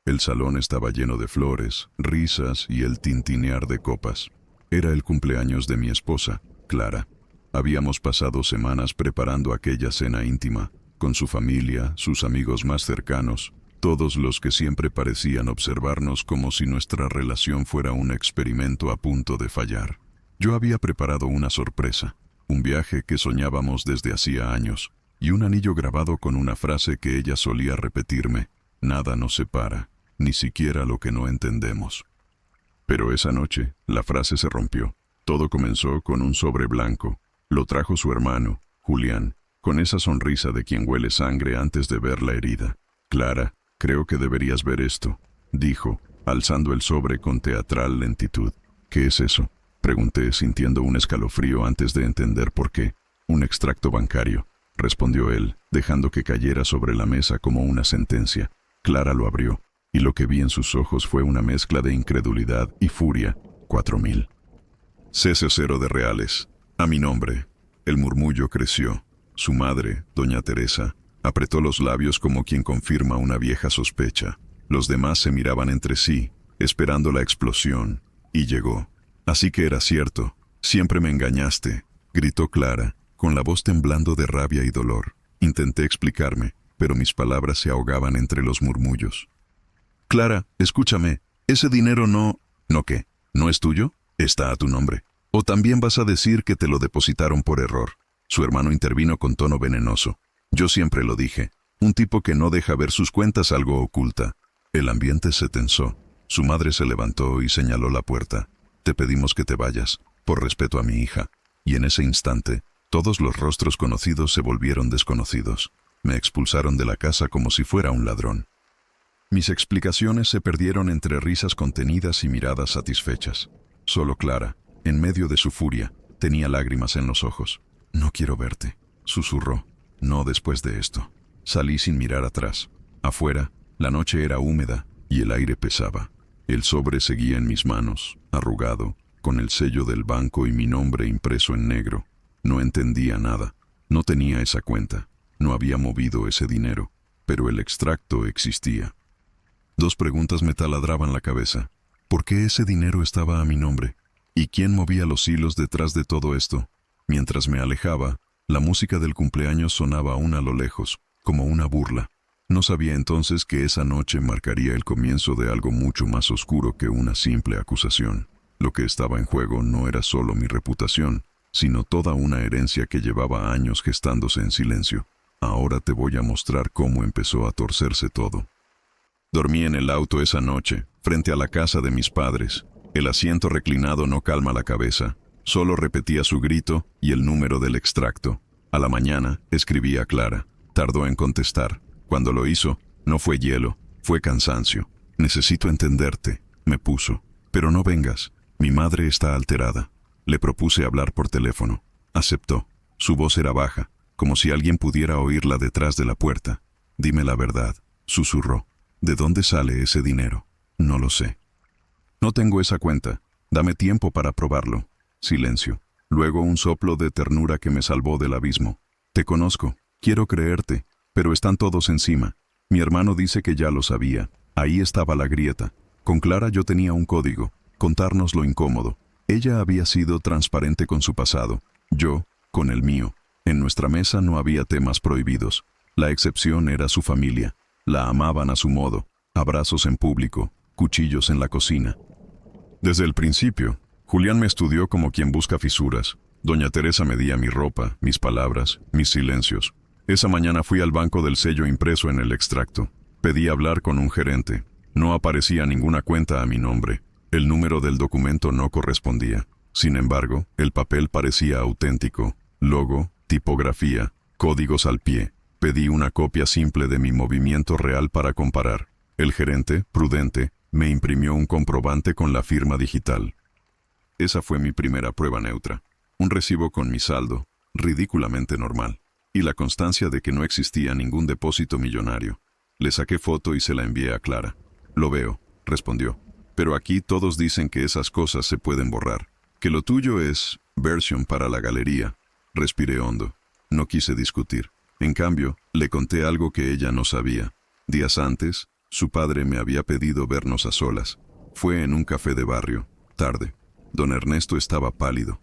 El salón estaba lleno de flores, risas y el tintinear de copas. Era el cumpleaños de mi esposa, Clara. Habíamos pasado semanas preparando aquella cena íntima, con su familia, sus amigos más cercanos, todos los que siempre parecían observarnos como si nuestra relación fuera un experimento a punto de fallar. Yo había preparado una sorpresa, un viaje que soñábamos desde hacía años, y un anillo grabado con una frase que ella solía repetirme: nada nos separa, ni siquiera lo que no entendemos. Pero esa noche, la frase se rompió. Todo comenzó con un sobre blanco. Lo trajo su hermano, Julián, con esa sonrisa de quien huele sangre antes de ver la herida. Clara, creo que deberías ver esto, dijo, alzando el sobre con teatral lentitud. ¿Qué es eso?, pregunté, sintiendo un escalofrío antes de entender por qué. Un extracto bancario, respondió él, dejando que cayera sobre la mesa como una sentencia. Clara lo abrió, y lo que vi en sus ojos fue una mezcla de incredulidad y furia. 4.000. Cero de reales. A mi nombre. El murmullo creció. Su madre, doña Teresa, apretó los labios como quien confirma una vieja sospecha. Los demás se miraban entre sí, esperando la explosión, y llegó. Así que era cierto. Siempre me engañaste, gritó Clara, con la voz temblando de rabia y dolor. Intenté explicarme, pero mis palabras se ahogaban entre los murmullos. Clara, escúchame, ese dinero no... ¿No qué? ¿No es tuyo? Está a tu nombre. ¿O también vas a decir que te lo depositaron por error? Su hermano intervino con tono venenoso. Yo siempre lo dije. Un tipo que no deja ver sus cuentas algo oculta. El ambiente se tensó. Su madre se levantó y señaló la puerta. Te pedimos que te vayas, por respeto a mi hija. Y en ese instante, todos los rostros conocidos se volvieron desconocidos. Me expulsaron de la casa como si fuera un ladrón. Mis explicaciones se perdieron entre risas contenidas y miradas satisfechas. Solo Clara, en medio de su furia, tenía lágrimas en los ojos. No quiero verte, susurró. No después de esto. Salí sin mirar atrás. Afuera, la noche era húmeda y el aire pesaba. El sobre seguía en mis manos, arrugado, con el sello del banco y mi nombre impreso en negro. No entendía nada. No tenía esa cuenta. No había movido ese dinero. Pero el extracto existía. Dos preguntas me taladraban la cabeza. ¿Por qué ese dinero estaba a mi nombre? ¿Y quién movía los hilos detrás de todo esto? Mientras me alejaba, la música del cumpleaños sonaba aún a lo lejos, como una burla. No sabía entonces que esa noche marcaría el comienzo de algo mucho más oscuro que una simple acusación. Lo que estaba en juego no era solo mi reputación, sino toda una herencia que llevaba años gestándose en silencio. Ahora te voy a mostrar cómo empezó a torcerse todo. Dormí en el auto esa noche, frente a la casa de mis padres. El asiento reclinado no calma la cabeza. Solo repetía su grito y el número del extracto. A la mañana, escribí a Clara. Tardó en contestar. Cuando lo hizo, no fue hielo, fue cansancio. Necesito entenderte, me puso. Pero no vengas, mi madre está alterada. Le propuse hablar por teléfono. Aceptó. Su voz era baja, como si alguien pudiera oírla detrás de la puerta. Dime la verdad, susurró. ¿De dónde sale ese dinero? No lo sé. No tengo esa cuenta. Dame tiempo para probarlo. Silencio. Luego un soplo de ternura que me salvó del abismo. Te conozco. Quiero creerte. Pero están todos encima. Mi hermano dice que ya lo sabía. Ahí estaba la grieta. Con Clara yo tenía un código. Contarnos lo incómodo. Ella había sido transparente con su pasado. Yo, con el mío. En nuestra mesa no había temas prohibidos. La excepción era su familia. La amaban a su modo. Abrazos en público. Cuchillos en la cocina. Desde el principio, Julián me estudió como quien busca fisuras. Doña Teresa medía mi ropa, mis palabras, mis silencios. Esa mañana fui al banco del sello impreso en el extracto. Pedí hablar con un gerente. No aparecía ninguna cuenta a mi nombre. El número del documento no correspondía. Sin embargo, el papel parecía auténtico. Logo, tipografía, códigos al pie. Pedí una copia simple de mi movimiento real para comparar. El gerente, prudente, me imprimió un comprobante con la firma digital. Esa fue mi primera prueba neutra. Un recibo con mi saldo, ridículamente normal, y la constancia de que no existía ningún depósito millonario. Le saqué foto y se la envié a Clara. Lo veo, respondió. Pero aquí todos dicen que esas cosas se pueden borrar. Que lo tuyo es versión para la galería. Respiré hondo. No quise discutir. En cambio, le conté algo que ella no sabía. Días antes, Su padre me había pedido vernos a solas. Fue en un café de barrio, tarde. Don Ernesto estaba pálido.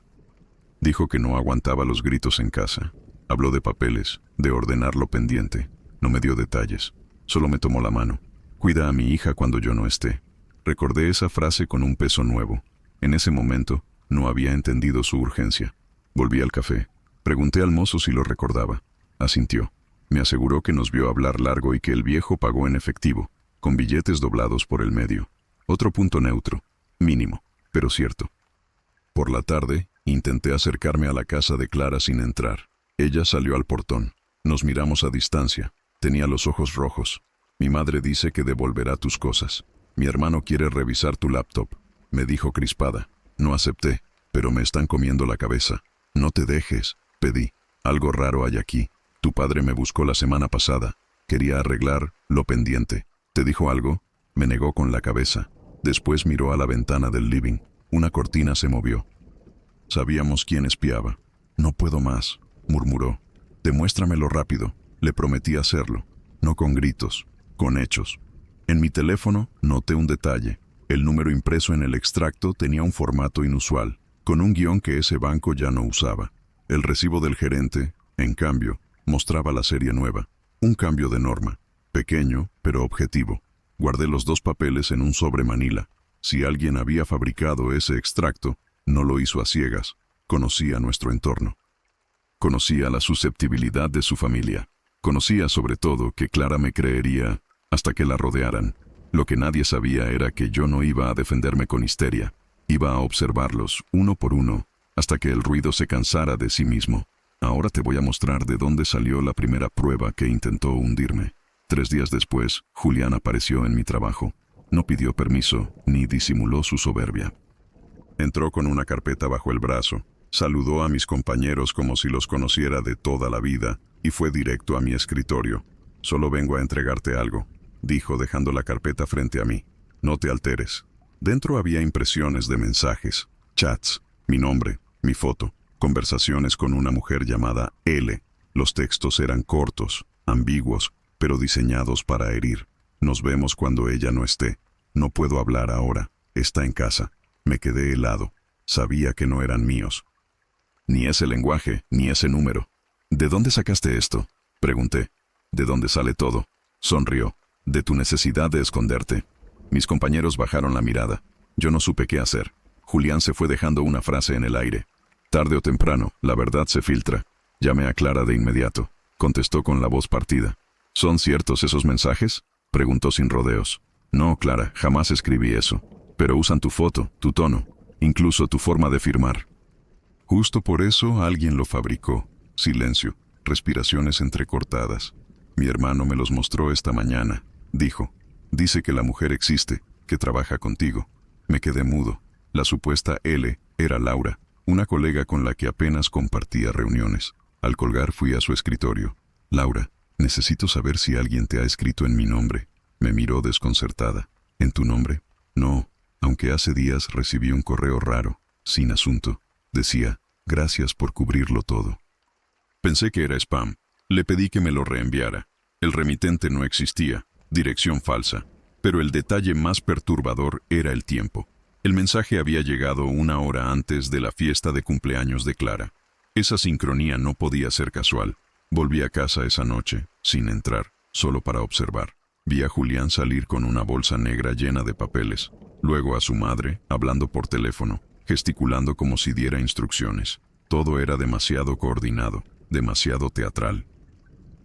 Dijo que no aguantaba los gritos en casa. Habló de papeles, de ordenar lo pendiente. No me dio detalles. Solo me tomó la mano. Cuida a mi hija cuando yo no esté. Recordé esa frase con un peso nuevo. En ese momento, no había entendido su urgencia. Volví al café. Pregunté al mozo si lo recordaba. Asintió. Me aseguró que nos vio hablar largo y que el viejo pagó en efectivo, con billetes doblados por el medio. Otro punto neutro, mínimo, pero cierto. Por la tarde, intenté acercarme a la casa de Clara sin entrar. Ella salió al portón. Nos miramos a distancia. Tenía los ojos rojos. Mi madre dice que devolverá tus cosas. Mi hermano quiere revisar tu laptop, me dijo crispada. No acepté, pero me están comiendo la cabeza. No te dejes, pedí. Algo raro hay aquí. Tu padre me buscó la semana pasada. Quería arreglar lo pendiente. ¿Te dijo algo? Me negó con la cabeza. Después miró a la ventana del living. Una cortina se movió. Sabíamos quién espiaba. No puedo más, murmuró. Demuéstramelo rápido. Le prometí hacerlo. No con gritos, con hechos. En mi teléfono noté un detalle. El número impreso en el extracto tenía un formato inusual, con un guión que ese banco ya no usaba. El recibo del gerente, en cambio, mostraba la serie nueva. Un cambio de norma. Pequeño, pero objetivo. Guardé los dos papeles en un sobre manila. Si alguien había fabricado ese extracto, no lo hizo a ciegas. Conocía nuestro entorno. Conocía la susceptibilidad de su familia. Conocía sobre todo que Clara me creería hasta que la rodearan. Lo que nadie sabía era que yo no iba a defenderme con histeria. Iba a observarlos, uno por uno, hasta que el ruido se cansara de sí mismo. Ahora te voy a mostrar de dónde salió la primera prueba que intentó hundirme. 3 días después, Julián apareció en mi trabajo. No pidió permiso, ni disimuló su soberbia. Entró con una carpeta bajo el brazo, saludó a mis compañeros como si los conociera de toda la vida, y fue directo a mi escritorio. Solo vengo a entregarte algo, dijo dejando la carpeta frente a mí. No te alteres. Dentro había impresiones de mensajes, chats, mi nombre, mi foto, conversaciones con una mujer llamada L. Los textos eran cortos, ambiguos, pero diseñados para herir. Nos vemos cuando ella no esté. No puedo hablar ahora. Está en casa. Me quedé helado. Sabía que no eran míos. Ni ese lenguaje, ni ese número. ¿De dónde sacaste esto?, pregunté. ¿De dónde sale todo?, sonrió. De tu necesidad de esconderte. Mis compañeros bajaron la mirada. Yo no supe qué hacer. Julián se fue dejando una frase en el aire. Tarde o temprano, la verdad se filtra. Llamé a Clara de inmediato. Contestó con la voz partida. ¿Son ciertos esos mensajes?, preguntó sin rodeos. No, Clara, jamás escribí eso. Pero usan tu foto, tu tono, incluso tu forma de firmar. Justo por eso alguien lo fabricó. Silencio, respiraciones entrecortadas. Mi hermano me los mostró esta mañana. Dijo, dice que la mujer existe, que trabaja contigo. Me quedé mudo. La supuesta L era Laura, una colega con la que apenas compartía reuniones. Al colgar fui a su escritorio. Laura, necesito saber si alguien te ha escrito en mi nombre. Me miró desconcertada. ¿En tu nombre? No, aunque hace días recibí un correo raro, sin asunto. Decía, gracias por cubrirlo todo. Pensé que era spam. Le pedí que me lo reenviara. El remitente no existía, dirección falsa. Pero el detalle más perturbador era el tiempo. El mensaje había llegado 1 hora antes de la fiesta de cumpleaños de Clara. Esa sincronía no podía ser casual. Volví a casa esa noche, sin entrar, solo para observar. Vi a Julián salir con una bolsa negra llena de papeles. Luego a su madre, hablando por teléfono, gesticulando como si diera instrucciones. Todo era demasiado coordinado, demasiado teatral.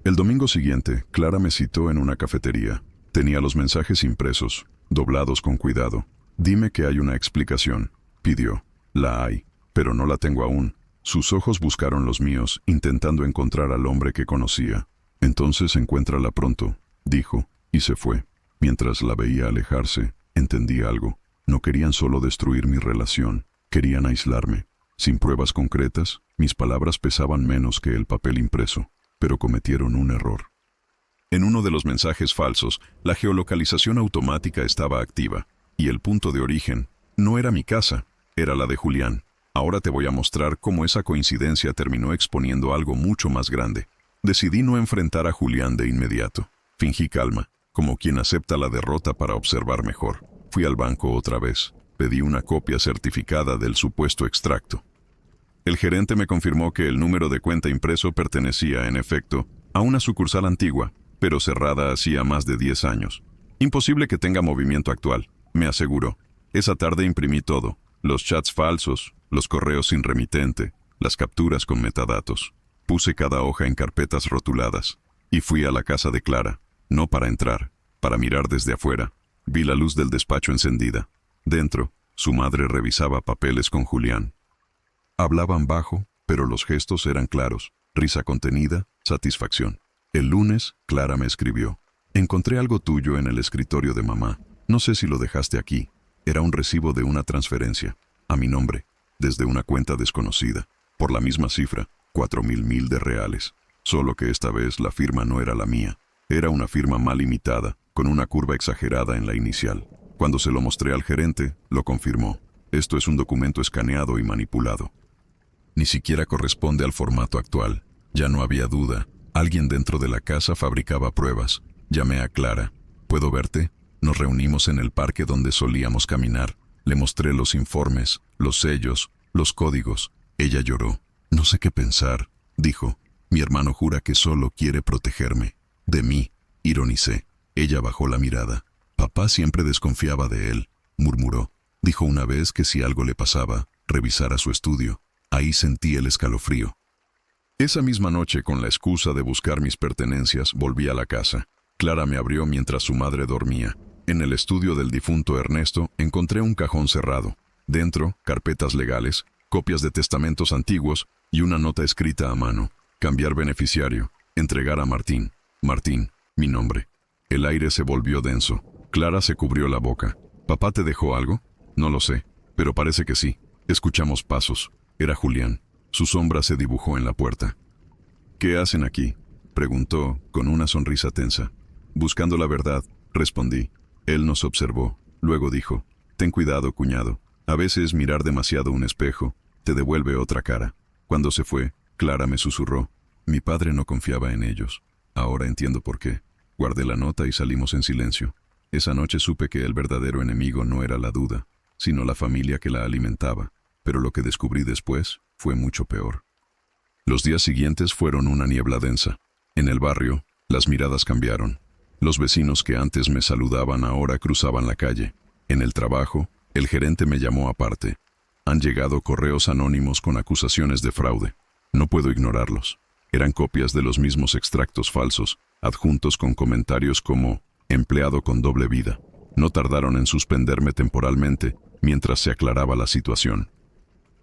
El domingo siguiente, Clara me citó en una cafetería. Tenía los mensajes impresos, doblados con cuidado. Dime que hay una explicación, pidió. La hay, pero no la tengo aún. Sus ojos buscaron los míos, intentando encontrar al hombre que conocía. Entonces encuéntrala pronto, dijo, y se fue. Mientras la veía alejarse, entendí algo. No querían solo destruir mi relación, querían aislarme. Sin pruebas concretas, mis palabras pesaban menos que el papel impreso, pero cometieron un error. En uno de los mensajes falsos, la geolocalización automática estaba activa, y el punto de origen no era mi casa, era la de Julián. Ahora te voy a mostrar cómo esa coincidencia terminó exponiendo algo mucho más grande. Decidí no enfrentar a Julián de inmediato. Fingí calma, como quien acepta la derrota para observar mejor. Fui al banco otra vez. Pedí una copia certificada del supuesto extracto. El gerente me confirmó que el número de cuenta impreso pertenecía, en efecto, a una sucursal antigua, pero cerrada hacía más de 10 años. Imposible que tenga movimiento actual, me aseguró. Esa tarde imprimí todo, los chats falsos, los correos sin remitente, las capturas con metadatos. Puse cada hoja en carpetas rotuladas y fui a la casa de Clara, no para entrar, para mirar desde afuera. Vi la luz del despacho encendida. Dentro, su madre revisaba papeles con Julián. Hablaban bajo, pero los gestos eran claros. Risa contenida, satisfacción. El lunes, Clara me escribió. Encontré algo tuyo en el escritorio de mamá. No sé si lo dejaste aquí. Era un recibo de una transferencia, a mi nombre, desde una cuenta desconocida, por la misma cifra, 4.000 de reales. Solo que esta vez la firma no era la mía. Era una firma mal imitada, con una curva exagerada en la inicial. Cuando se lo mostré al gerente, lo confirmó. Esto es un documento escaneado y manipulado. Ni siquiera corresponde al formato actual. Ya no había duda. Alguien dentro de la casa fabricaba pruebas. Llamé a Clara. ¿Puedo verte? Nos reunimos en el parque donde solíamos caminar. Le mostré los informes, los sellos, los códigos. Ella lloró. No sé qué pensar, dijo. Mi hermano jura que solo quiere protegerme. De mí, ironicé. Ella bajó la mirada. Papá siempre desconfiaba de él, murmuró. Dijo una vez que si algo le pasaba, revisara su estudio. Ahí sentí el escalofrío. Esa misma noche, con la excusa de buscar mis pertenencias, volví a la casa. Clara me abrió mientras su madre dormía. En el estudio del difunto Ernesto encontré un cajón cerrado. Dentro, carpetas legales, copias de testamentos antiguos y una nota escrita a mano. Cambiar beneficiario. Entregar a Martín. Martín, mi nombre. El aire se volvió denso. Clara se cubrió la boca. ¿Papá te dejó algo? No lo sé, pero parece que sí. Escuchamos pasos. Era Julián. Su sombra se dibujó en la puerta. ¿Qué hacen aquí?, preguntó, con una sonrisa tensa. Buscando la verdad, respondí. Él nos observó. Luego dijo, ten cuidado, cuñado. A veces mirar demasiado un espejo te devuelve otra cara. Cuando se fue, Clara me susurró. Mi padre no confiaba en ellos. Ahora entiendo por qué. Guardé la nota y salimos en silencio. Esa noche supe que el verdadero enemigo no era la duda, sino la familia que la alimentaba. Pero lo que descubrí después fue mucho peor. Los días siguientes fueron una niebla densa. En el barrio, las miradas cambiaron. Los vecinos que antes me saludaban ahora cruzaban la calle. En el trabajo, el gerente me llamó aparte. Han llegado correos anónimos con acusaciones de fraude. No puedo ignorarlos. Eran copias de los mismos extractos falsos, adjuntos con comentarios como empleado con doble vida. No tardaron en suspenderme temporalmente mientras se aclaraba la situación.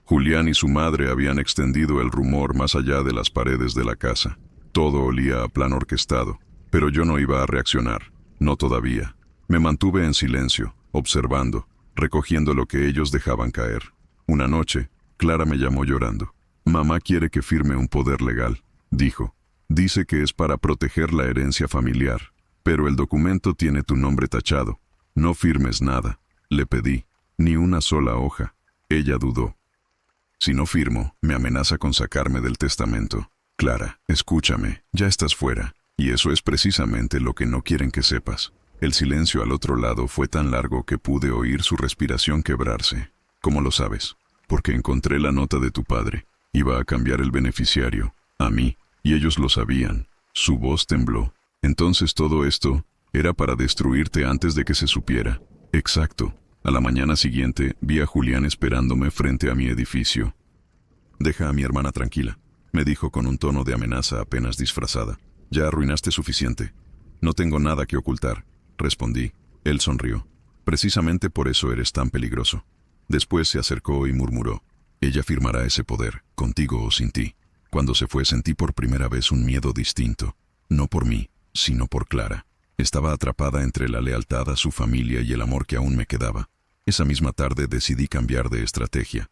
Julián y su madre habían extendido el rumor más allá de las paredes de la casa. Todo olía a plan orquestado, pero yo no iba a reaccionar, no todavía. Me mantuve en silencio, observando, recogiendo lo que ellos dejaban caer. Una noche, Clara me llamó llorando. Mamá quiere que firme un poder legal, dijo. Dice que es para proteger la herencia familiar, pero el documento tiene tu nombre tachado. No firmes nada, le pedí, ni una sola hoja. Ella dudó. Si no firmo, me amenaza con sacarme del testamento. Clara, escúchame, ya estás fuera, y eso es precisamente lo que no quieren que sepas. El silencio al otro lado fue tan largo que pude oír su respiración quebrarse. ¿Cómo lo sabes? Porque encontré la nota de tu padre. Iba a cambiar el beneficiario, a mí, y ellos lo sabían. Su voz tembló. Entonces todo esto era para destruirte antes de que se supiera. Exacto. A la mañana siguiente vi a Julián esperándome frente a mi edificio. Deja a mi hermana tranquila, me dijo con un tono de amenaza apenas disfrazada. Ya arruinaste suficiente. No tengo nada que ocultar, respondí. Él sonrió. Precisamente por eso eres tan peligroso. Después se acercó y murmuró. Ella firmará ese poder, contigo o sin ti. Cuando se fue sentí por primera vez un miedo distinto. No por mí, sino por Clara. Estaba atrapada entre la lealtad a su familia y el amor que aún me quedaba. Esa misma tarde decidí cambiar de estrategia.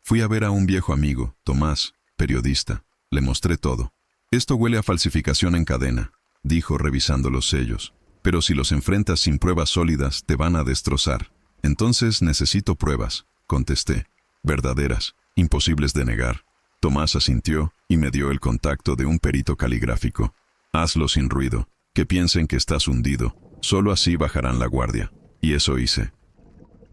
Fui a ver a un viejo amigo, Tomás, periodista. Le mostré todo. Esto huele a falsificación en cadena, dijo revisando los sellos. Pero si los enfrentas sin pruebas sólidas, te van a destrozar. Entonces necesito pruebas, contesté. Verdaderas, imposibles de negar. Tomás asintió y me dio el contacto de un perito caligráfico. Hazlo sin ruido. Que piensen que estás hundido. Solo así bajarán la guardia. Y eso hice.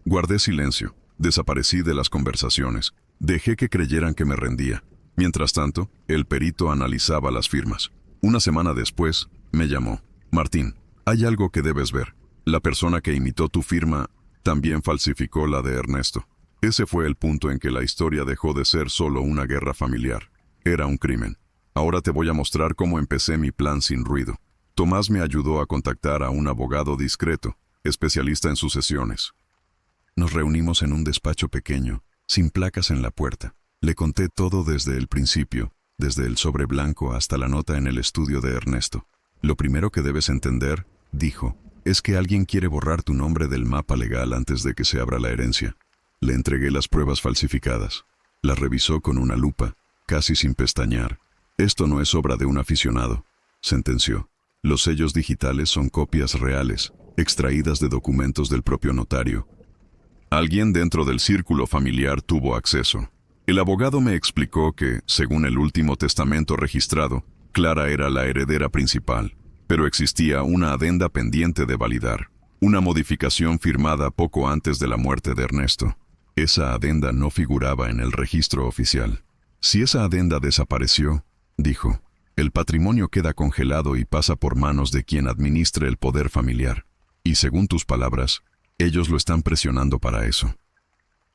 Guardé silencio. Desaparecí de las conversaciones. Dejé que creyeran que me rendía. Mientras tanto, el perito analizaba las firmas. Una semana después, me llamó. Martín, hay algo que debes ver. La persona que imitó tu firma también falsificó la de Ernesto. Ese fue el punto en que la historia dejó de ser solo una guerra familiar. Era un crimen. Ahora te voy a mostrar cómo empecé mi plan sin ruido. Tomás me ayudó a contactar a un abogado discreto, especialista en sucesiones. Nos reunimos en un despacho pequeño, sin placas en la puerta. Le conté todo desde el principio, desde el sobre blanco hasta la nota en el estudio de Ernesto. Lo primero que debes entender, dijo, es que alguien quiere borrar tu nombre del mapa legal antes de que se abra la herencia. Le entregué las pruebas falsificadas. Las revisó con una lupa, casi sin pestañear. Esto no es obra de un aficionado, sentenció. Los sellos digitales son copias reales, extraídas de documentos del propio notario. Alguien dentro del círculo familiar tuvo acceso. El abogado me explicó que, según el último testamento registrado, Clara era la heredera principal, pero existía una adenda pendiente de validar, una modificación firmada poco antes de la muerte de Ernesto. Esa adenda no figuraba en el registro oficial. Si esa adenda desapareció, dijo, el patrimonio queda congelado y pasa por manos de quien administre el poder familiar. Y según tus palabras, ellos lo están presionando para eso.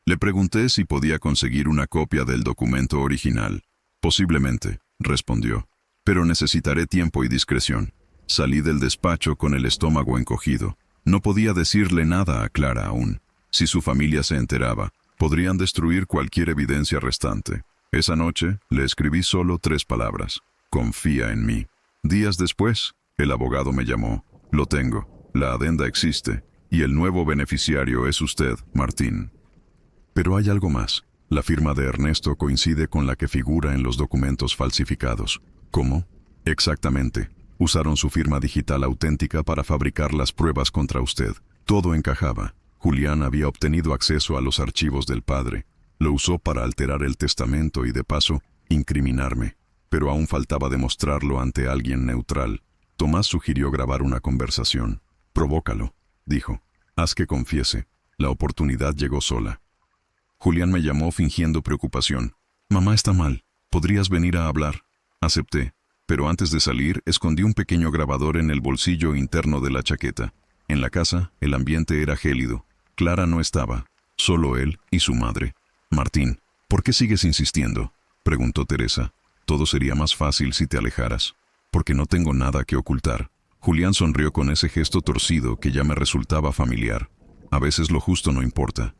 Le pregunté si podía conseguir una copia del documento original. Posiblemente, respondió, pero necesitaré tiempo y discreción. Salí del despacho con el estómago encogido. No podía decirle nada a Clara aún. Si su familia se enteraba, podrían destruir cualquier evidencia restante. Esa noche le escribí solo 3 palabras. Confía en mí. Días después, el abogado me llamó. Lo tengo. La adenda existe. Y el nuevo beneficiario es usted, Martín. Pero hay algo más. La firma de Ernesto coincide con la que figura en los documentos falsificados. ¿Cómo? Exactamente. Usaron su firma digital auténtica para fabricar las pruebas contra usted. Todo encajaba. Julián había obtenido acceso a los archivos del padre. Lo usó para alterar el testamento y, de paso, incriminarme. Pero aún faltaba demostrarlo ante alguien neutral. Tomás sugirió grabar una conversación. Provócalo, dijo. Haz que confiese. La oportunidad llegó sola. Julián me llamó fingiendo preocupación. Mamá está mal. ¿Podrías venir a hablar? Acepté. Pero antes de salir, escondí un pequeño grabador en el bolsillo interno de la chaqueta. En la casa, el ambiente era gélido. Clara no estaba. Solo él y su madre. Martín, ¿por qué sigues insistiendo?, preguntó Teresa. Todo sería más fácil si te alejaras. Porque no tengo nada que ocultar. Julián sonrió con ese gesto torcido que ya me resultaba familiar. A veces lo justo no importa.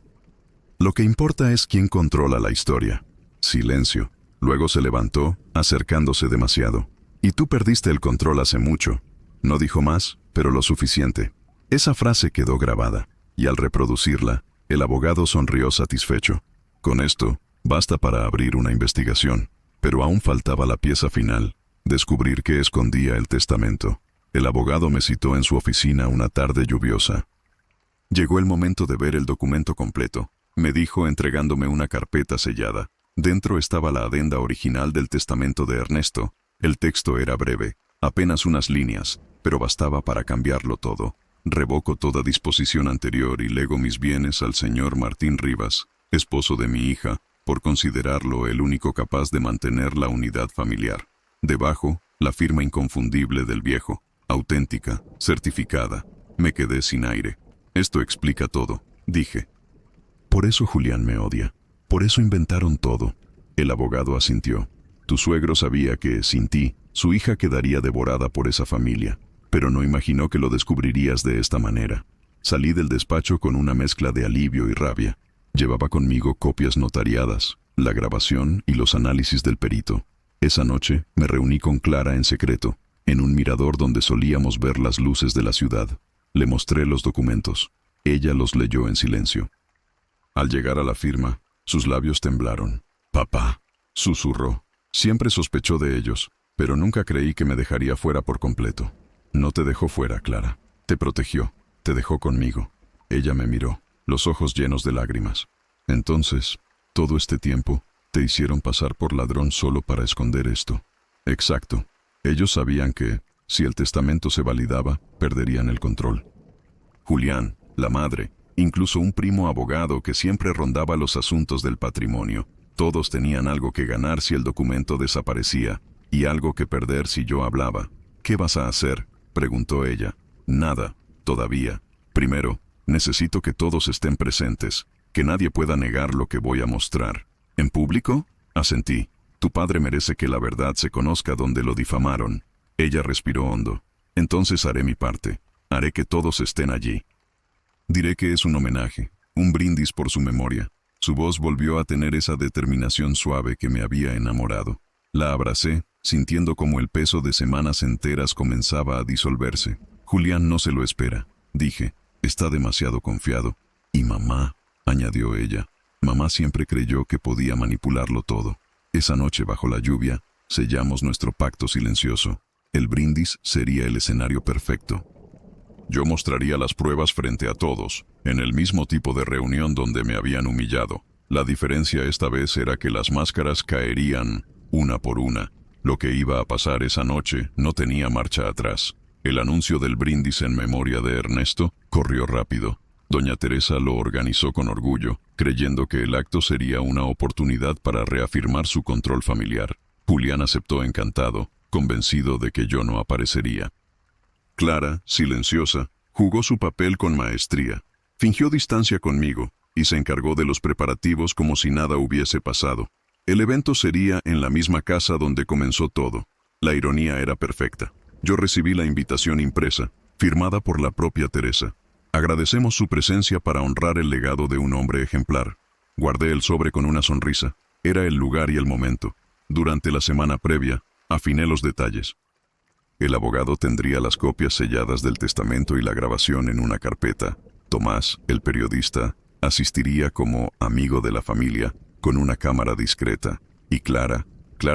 Lo que importa es quién controla la historia. Silencio. Luego se levantó, acercándose demasiado. Y tú perdiste el control hace mucho. No dijo más, pero lo suficiente. Esa frase quedó grabada, y al reproducirla, el abogado sonrió satisfecho. Con esto, basta para abrir una investigación. Pero aún faltaba la pieza final, descubrir qué escondía el testamento. El abogado me citó en su oficina una tarde lluviosa. Llegó el momento de ver el documento completo, me dijo entregándome una carpeta sellada. Dentro estaba la adenda original del testamento de Ernesto. El texto era breve, apenas unas líneas, pero bastaba para cambiarlo todo. Revoco toda disposición anterior y lego mis bienes al señor Martín Rivas, esposo de mi hija, por considerarlo el único capaz de mantener la unidad familiar. Debajo, la firma inconfundible del viejo, auténtica, certificada. Me quedé sin aire. Esto explica todo, dije. Por eso Julián me odia. Por eso inventaron todo. El abogado asintió. Tu suegro sabía que, sin ti, su hija quedaría devorada por esa familia, pero no imaginó que lo descubrirías de esta manera. Salí del despacho con una mezcla de alivio y rabia. Llevaba conmigo copias notariadas, la grabación y los análisis del perito. Esa noche me reuní con Clara en secreto, en un mirador donde solíamos ver las luces de la ciudad. Le mostré los documentos. Ella los leyó en silencio. Al llegar a la firma, sus labios temblaron. «Papá», susurró. Siempre sospechó de ellos, pero nunca creí que me dejaría fuera por completo. No te dejó fuera, Clara. Te protegió. Te dejó conmigo. Ella me miró, los ojos llenos de lágrimas. Entonces, todo este tiempo, te hicieron pasar por ladrón solo para esconder esto. Exacto. Ellos sabían que, Si el testamento se validaba, perderían el control. Julián, la madre, incluso un primo abogado que siempre rondaba los asuntos del patrimonio. Todos tenían algo que ganar si el documento desaparecía, y algo que perder si yo hablaba. ¿Qué vas a hacer?, preguntó ella. Nada, todavía. Primero, necesito que todos estén presentes, que nadie pueda negar lo que voy a mostrar. ¿En público?, asentí. Tu padre merece que la verdad se conozca donde lo difamaron. Ella respiró hondo. Entonces haré mi parte. Haré que todos estén allí. Diré que es un homenaje, un brindis por su memoria. Su voz volvió a tener esa determinación suave que me había enamorado. La abracé, sintiendo como el peso de semanas enteras comenzaba a disolverse. Julián no se lo espera, dije. Está demasiado confiado. Y mamá, añadió ella. Mamá siempre creyó que podía manipularlo todo. Esa noche bajo la lluvia, sellamos nuestro pacto silencioso. El brindis sería el escenario perfecto. Yo mostraría las pruebas frente a todos, en el mismo tipo de reunión donde me habían humillado. La diferencia esta vez era que las máscaras caerían, una por una. Lo que iba a pasar esa noche no tenía marcha atrás. El anuncio del brindis en memoria de Ernesto corrió rápido. Doña Teresa lo organizó con orgullo, creyendo que el acto sería una oportunidad para reafirmar su control familiar. Julián aceptó encantado, convencido de que yo no aparecería. Clara, silenciosa, jugó su papel con maestría. Fingió distancia conmigo y se encargó de los preparativos como si nada hubiese pasado. El evento sería en la misma casa donde comenzó todo. La ironía era perfecta. Yo recibí la invitación impresa, firmada por la propia Teresa. Agradecemos su presencia para honrar el legado de un hombre ejemplar. Guardé el sobre con una sonrisa. Era el lugar y el momento. Durante la semana previa, afiné los detalles. El abogado tendría las copias selladas del testamento y la grabación en una carpeta. Tomás, el periodista, asistiría como amigo de la familia, con una cámara discreta. Y Clara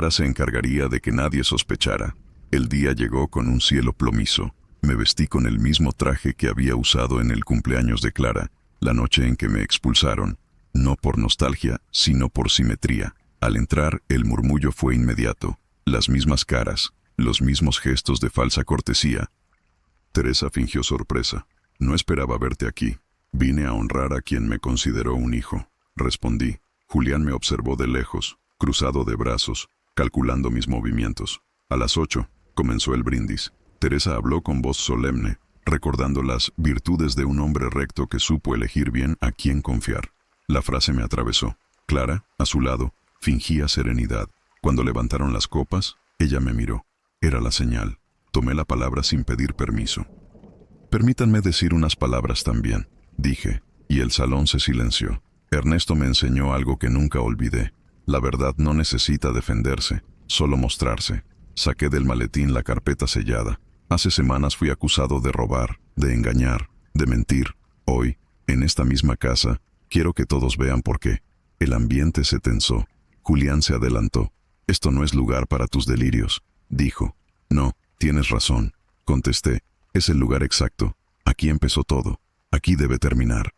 se encargaría de que nadie sospechara. El día llegó con un cielo plomizo. Me vestí con el mismo traje que había usado en el cumpleaños de Clara, la noche en que me expulsaron. No por nostalgia, sino por simetría. Al entrar, el murmullo fue inmediato. Las mismas caras, los mismos gestos de falsa cortesía. Teresa fingió sorpresa. No esperaba verte aquí. Vine a honrar a quien me consideró un hijo, respondí. Julián me observó de lejos, cruzado de brazos, calculando mis movimientos. A las 8, comenzó el brindis. Teresa habló con voz solemne, recordando las virtudes de un hombre recto que supo elegir bien a quién confiar. La frase me atravesó. Clara, a su lado, fingía serenidad. Cuando levantaron las copas, ella me miró. Era la señal. Tomé la palabra sin pedir permiso. Permítanme decir unas palabras también, dije, y el salón se silenció. Ernesto me enseñó algo que nunca olvidé. La verdad no necesita defenderse, solo mostrarse. Saqué del maletín la carpeta sellada. Hace semanas fui acusado de robar, de engañar, de mentir. Hoy, en esta misma casa, quiero que todos vean por qué. El ambiente se tensó. Julián se adelantó. Esto no es lugar para tus delirios, dijo. No, tienes razón, contesté. Es el lugar exacto. Aquí empezó todo. Aquí debe terminar.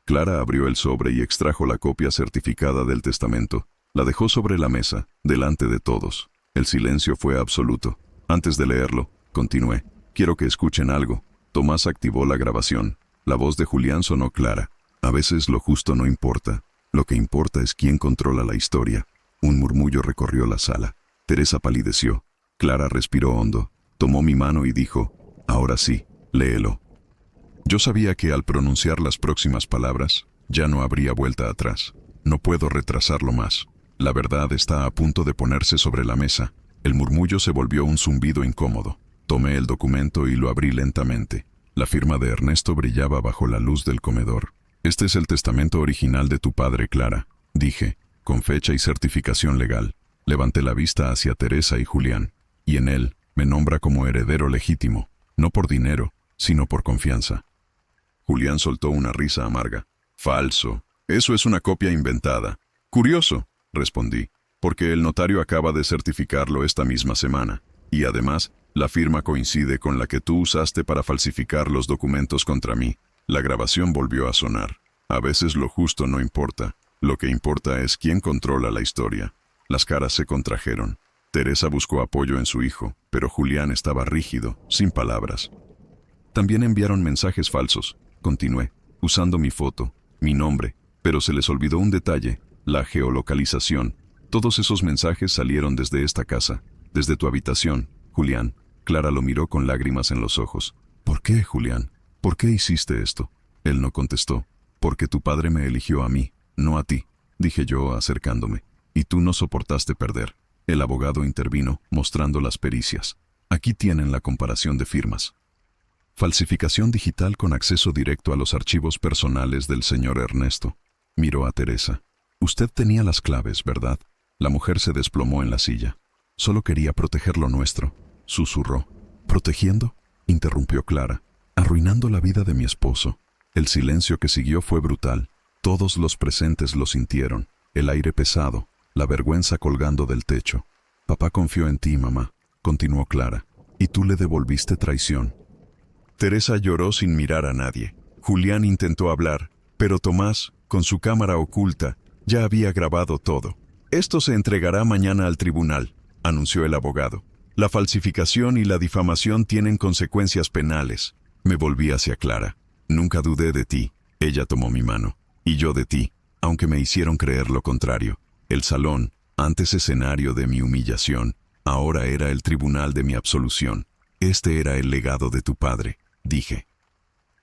Clara abrió el sobre y extrajo la copia certificada del testamento. La dejó sobre la mesa, delante de todos. El silencio fue absoluto. Antes de leerlo, continué. Quiero que escuchen algo. Tomás activó la grabación. La voz de Julián sonó clara. A veces lo justo no importa. Lo que importa es quién controla la historia. Un murmullo recorrió la sala. Teresa palideció. Clara respiró hondo. Tomó mi mano y dijo, ahora sí, léelo. Yo sabía que al pronunciar las próximas palabras, ya no habría vuelta atrás. No puedo retrasarlo más. La verdad está a punto de ponerse sobre la mesa. El murmullo se volvió un zumbido incómodo. Tomé el documento y lo abrí lentamente. La firma de Ernesto brillaba bajo la luz del comedor. Este es el testamento original de tu padre, Clara, dije, con fecha y certificación legal. Levanté la vista hacia Teresa y Julián, y en él me nombra como heredero legítimo, no por dinero, sino por confianza. Julián soltó una risa amarga. Falso. Eso es una copia inventada. Curioso, respondí, porque el notario acaba de certificarlo esta misma semana. Y además, la firma coincide con la que tú usaste para falsificar los documentos contra mí. La grabación volvió a sonar. A veces lo justo no importa. Lo que importa es quién controla la historia. Las caras se contrajeron. Teresa buscó apoyo en su hijo, pero Julián estaba rígido, sin palabras. También enviaron mensajes falsos, continué, usando mi foto, mi nombre, pero se les olvidó un detalle, la geolocalización. Todos esos mensajes salieron desde esta casa, desde tu habitación, Julián. Clara lo miró con lágrimas en los ojos. ¿Por qué, Julián? ¿Por qué hiciste esto? Él no contestó. Porque tu padre me eligió a mí, no a ti, dije yo acercándome. Y tú no soportaste perder. El abogado intervino, mostrando las pericias. Aquí tienen la comparación de firmas. Falsificación digital con acceso directo a los archivos personales del señor Ernesto. Miró a Teresa. Usted tenía las claves, ¿verdad? La mujer se desplomó en la silla. Solo quería proteger lo nuestro, susurró. ¿Protegiendo? Interrumpió Clara. Arruinando la vida de mi esposo. El silencio que siguió fue brutal. Todos los presentes lo sintieron. El aire pesado, la vergüenza colgando del techo. Papá confió en ti, mamá, continuó Clara. Y tú le devolviste traición. Teresa lloró sin mirar a nadie. Julián intentó hablar, pero Tomás, con su cámara oculta, ya había grabado todo. Esto se entregará mañana al tribunal, anunció el abogado. La falsificación y la difamación tienen consecuencias penales. Me volví hacia Clara. Nunca dudé de ti. Ella tomó mi mano. Y yo de ti, aunque me hicieron creer lo contrario. El salón, antes escenario de mi humillación, ahora era el tribunal de mi absolución. Este era el legado de tu padre, dije.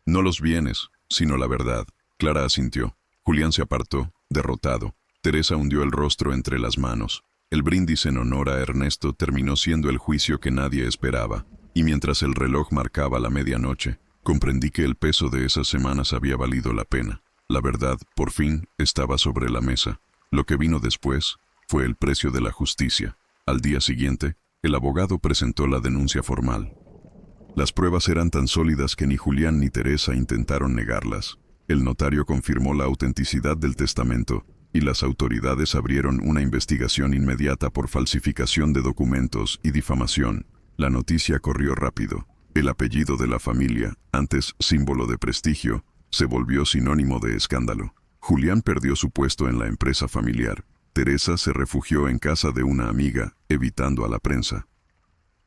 No los bienes, sino la verdad. Clara asintió. Julián se apartó, derrotado. Teresa hundió el rostro entre las manos. El brindis en honor a Ernesto terminó siendo el juicio que nadie esperaba, y mientras el reloj marcaba la medianoche, comprendí que el peso de esas semanas había valido la pena. La verdad, por fin, estaba sobre la mesa. Lo que vino después fue el precio de la justicia. Al día siguiente, el abogado presentó la denuncia formal. Las pruebas eran tan sólidas que ni Julián ni Teresa intentaron negarlas. El notario confirmó la autenticidad del testamento, y las autoridades abrieron una investigación inmediata por falsificación de documentos y difamación. La noticia corrió rápido. El apellido de la familia, antes símbolo de prestigio, se volvió sinónimo de escándalo. Julián perdió su puesto en la empresa familiar. Teresa se refugió en casa de una amiga, evitando a la prensa.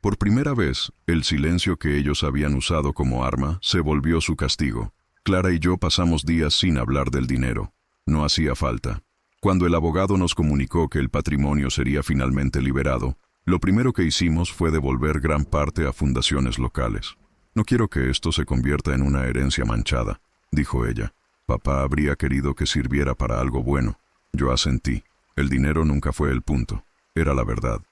Por primera vez, el silencio que ellos habían usado como arma se volvió su castigo. Clara y yo pasamos días sin hablar del dinero. No hacía falta. Cuando el abogado nos comunicó que el patrimonio sería finalmente liberado, lo primero que hicimos fue devolver gran parte a fundaciones locales. No quiero que esto se convierta en una herencia manchada, dijo ella. Papá habría querido que sirviera para algo bueno. Yo asentí. El dinero nunca fue el punto. Era la verdad.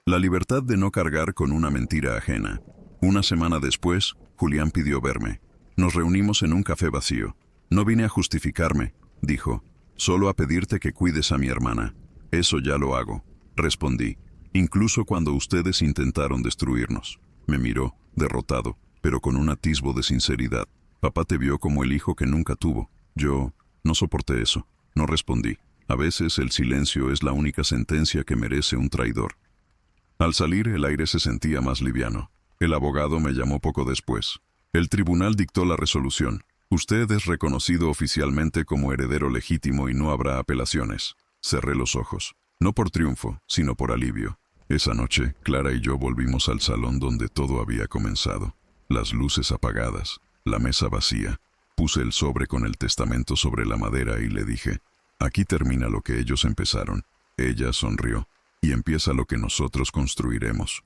La libertad de no cargar con una mentira ajena. Una semana después, Julián pidió verme. Nos reunimos en un café vacío. No vine a justificarme, dijo. Solo a pedirte que cuides a mi hermana. Eso ya lo hago, respondí. Incluso cuando ustedes intentaron destruirnos. Me miró, derrotado, pero con un atisbo de sinceridad. Papá te vio como el hijo que nunca tuvo. Yo no soporté eso. No respondí. A veces el silencio es la única sentencia que merece un traidor. Al salir, el aire se sentía más liviano. El abogado me llamó poco después. El tribunal dictó la resolución. Usted es reconocido oficialmente como heredero legítimo y no habrá apelaciones. Cerré los ojos. No por triunfo, sino por alivio. Esa noche, Clara y yo volvimos al salón donde todo había comenzado. Las luces apagadas, la mesa vacía. Puse el sobre con el testamento sobre la madera y le dije, aquí termina lo que ellos empezaron. Ella sonrió, y empieza lo que nosotros construiremos.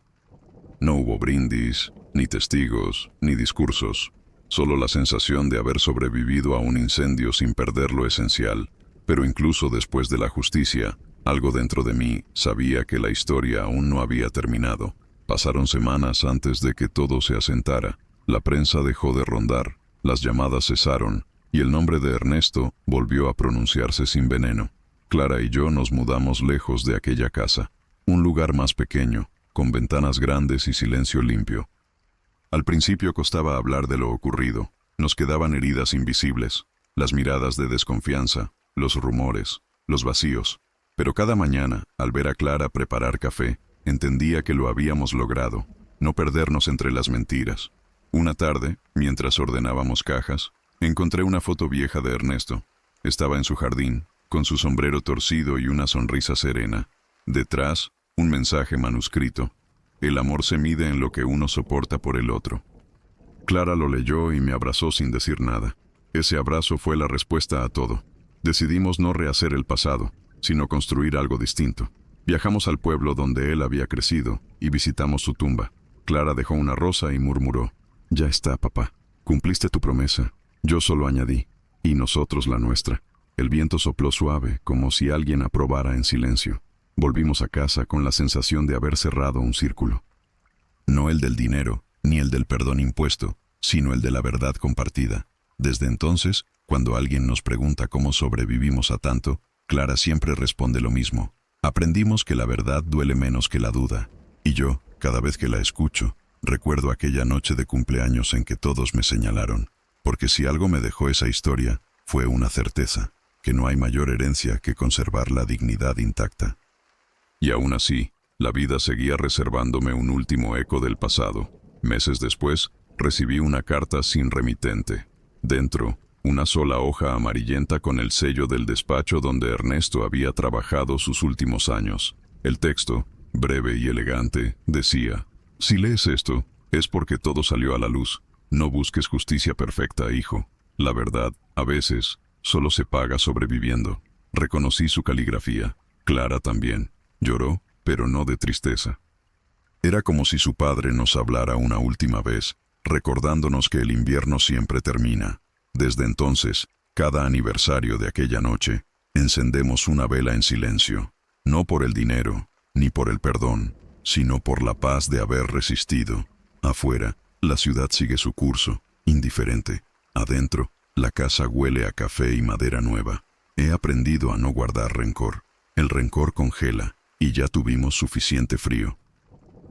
No hubo brindis, ni testigos, ni discursos. Solo la sensación de haber sobrevivido a un incendio sin perder lo esencial. Pero incluso después de la justicia, algo dentro de mí sabía que la historia aún no había terminado. Pasaron semanas antes de que todo se asentara. La prensa dejó de rondar, las llamadas cesaron, y el nombre de Ernesto volvió a pronunciarse sin veneno. Clara y yo nos mudamos lejos de aquella casa. Un lugar más pequeño, con ventanas grandes y silencio limpio. Al principio costaba hablar de lo ocurrido. Nos quedaban heridas invisibles, las miradas de desconfianza, los rumores, los vacíos. Pero cada mañana, al ver a Clara preparar café, entendía que lo habíamos logrado, no perdernos entre las mentiras. Una tarde, mientras ordenábamos cajas, encontré una foto vieja de Ernesto. Estaba en su jardín, con su sombrero torcido y una sonrisa serena. Detrás, Un mensaje manuscrito. El amor se mide en lo que uno soporta por el otro. Clara lo leyó y me abrazó sin decir nada. Ese abrazo fue la respuesta a todo. Decidimos no rehacer el pasado, sino construir algo distinto. Viajamos al pueblo donde él había crecido y visitamos su tumba. Clara dejó una rosa y murmuró: «Ya está, papá. Cumpliste tu promesa». Yo solo añadí: «Y nosotros la nuestra». El viento sopló suave, como si alguien aprobara en silencio. Volvimos a casa con la sensación de haber cerrado un círculo. No el del dinero, ni el del perdón impuesto, sino el de la verdad compartida. Desde entonces, cuando alguien nos pregunta cómo sobrevivimos a tanto, Clara siempre responde lo mismo: «Aprendimos que la verdad duele menos que la duda». Y yo, cada vez que la escucho, recuerdo aquella noche de cumpleaños en que todos me señalaron. Porque si algo me dejó esa historia, fue una certeza: que no hay mayor herencia que conservar la dignidad intacta. Y aún así, la vida seguía reservándome un último eco del pasado. Meses después, recibí una carta sin remitente. Dentro, una sola hoja amarillenta con el sello del despacho donde Ernesto había trabajado sus últimos años. El texto, breve y elegante, decía: «Si lees esto, es porque todo salió a la luz. No busques justicia perfecta, hijo. La verdad, a veces, solo se paga sobreviviendo». Reconocí su caligrafía. Clara también. Lloró, pero no de tristeza. Era como si su padre nos hablara una última vez, recordándonos que el invierno siempre termina. Desde entonces, cada aniversario de aquella noche, encendemos una vela en silencio. No por el dinero, ni por el perdón, sino por la paz de haber resistido. Afuera, la ciudad sigue su curso, indiferente. Adentro, la casa huele a café y madera nueva. He aprendido a no guardar rencor. El rencor congela, y ya tuvimos suficiente frío.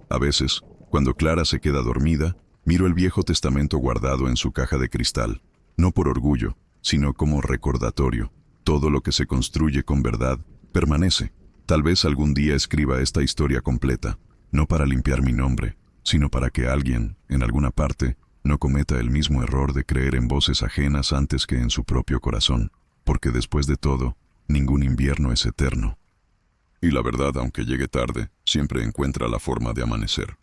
A veces, cuando Clara se queda dormida, miro el Viejo Testamento guardado en su caja de cristal. No por orgullo, sino como recordatorio. Todo lo que se construye con verdad permanece. Tal vez algún día escriba esta historia completa, no para limpiar mi nombre, sino para que alguien, en alguna parte, no cometa el mismo error de creer en voces ajenas antes que en su propio corazón, porque después de todo, ningún invierno es eterno. Y la verdad, aunque llegue tarde, siempre encuentra la forma de amanecer.